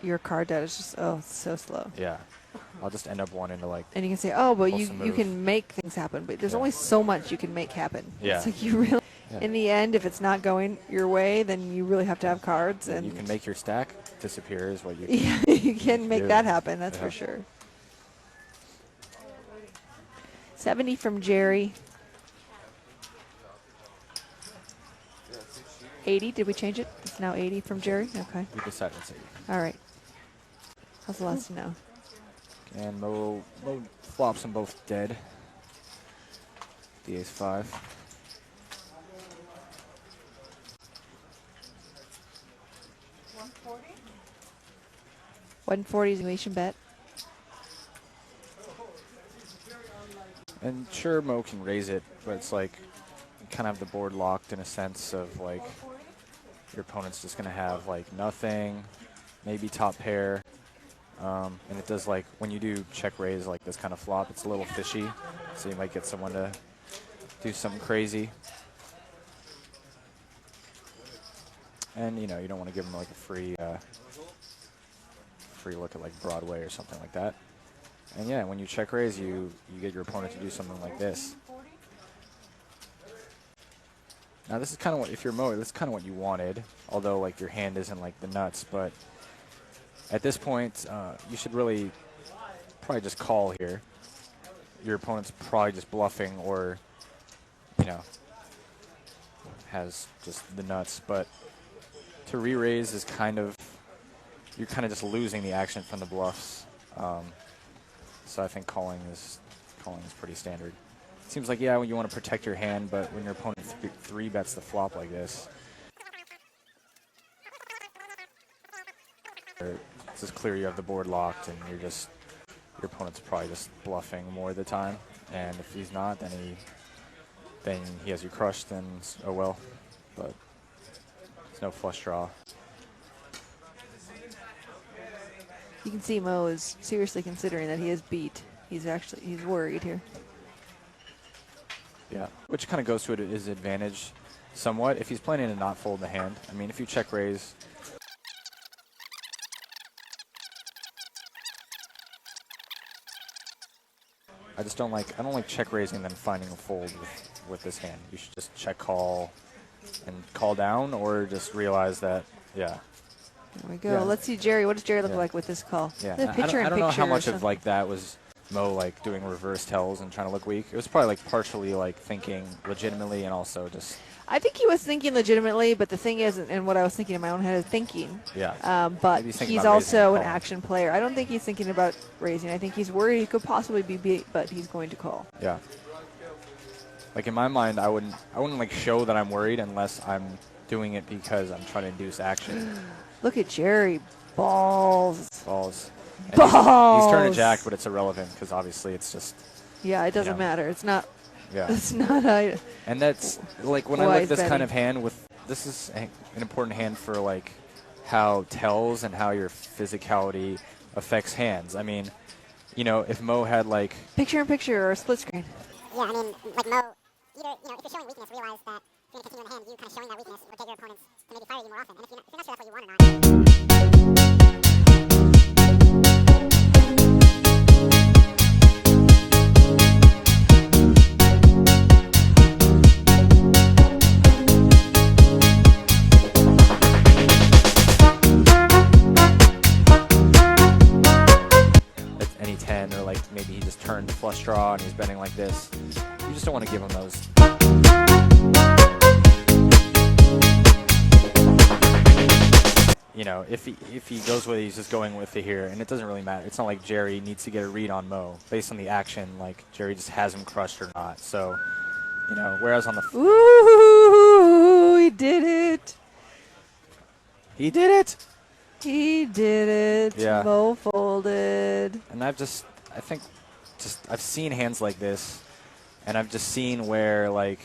your card data is just, oh, it's so slow. Yeah. I'll just end up wanting to like. And you can say, oh, but you can make things happen, but there's only so much you can make happen. Yeah. It's like you really, in the end, if it's not going your way, then you really have to have cards. And you can make your stack disappear is what you can. Yeah, you can make that happen, that's for sure. 70 from Jerry. 80, did we change it? It's now 80 from Jerry? Okay. We decided it's 80. All right. How's the last now? And Mo flops them both dead. The ace-5. 140 is a bet. And sure, Mo can raise it, but it's like you kind of have the board locked in a sense of like your opponent's just going to have like nothing, maybe top pair. And it does like, when you do check raise like this kind of flop, it's a little fishy. So you might get someone to do something crazy. And you know, you don't want to give them like a free look at like Broadway or something like that. And yeah, when you check raise, you get your opponent to do something like this. Now this is kind of what, if you're Mo, this is kind of what you wanted, although like your hand isn't like the nuts, but at this point, you should really probably just call here. Your opponent's probably just bluffing or, you know, has just the nuts, but to re-raise is kind of, you're kind of just losing the action from the bluffs. So I think calling is pretty standard. It seems like, yeah, when you want to protect your hand, but when your opponent three bets the flop like this, it's just clear you have the board locked and your opponent's probably just bluffing more of the time. And if he's not, then he has you crushed, and oh well. But it's no flush draw. You can see Mo is seriously considering that he is beat. He's worried here. Yeah, which kind of goes to his advantage somewhat. If he's planning to not fold the hand, I mean, if you check raise, I don't like check raising and then finding a fold with this hand. You should just check call and call down, or just realize that, yeah. There we go. Yeah. Let's see Jerry. What does Jerry look like with this call? Yeah, I don't know how much of like that was Mo like doing reverse tells and trying to look weak. It was probably like partially like thinking legitimately, and also just. I think he was thinking legitimately, but the thing is, and what I was thinking in my own head is thinking. Yeah. But he's also an action player. I don't think he's thinking about raising. I think he's worried he could possibly be beat, but he's going to call. Yeah. Like in my mind, I wouldn't like show that I'm worried unless I'm doing it because I'm trying to induce action. Look at Jerry. Balls. Balls. And Balls. He's turned a jack, but it's irrelevant because obviously it's just. Yeah, it doesn't matter. It's not. Yeah. It's not a. And that's like when I look at this kind of hand with, this is an important hand for like how tells and how your physicality affects hands. I mean, you know, if Mo had like. Picture-in-picture or split screen. Yeah, I mean, like Mo, either, you know, if you're showing weakness, realize that if you're going to continue in the hand, you kind of showing that weakness will get your opponents to maybe fire you more often. And if you're not sure that's what you want or not. Any 10, or like maybe he just turned flush draw and he's betting like this. You just don't want to give him those. You know, if he goes with it, he's just going with it here, and it doesn't really matter. It's not like Jerry needs to get a read on Mo based on the action. Like Jerry just has him crushed or not. So, you know, whereas on the ooh, he did it. He did it. He did it. Yeah. Mo folded. And I've seen hands like this, and I've just seen where like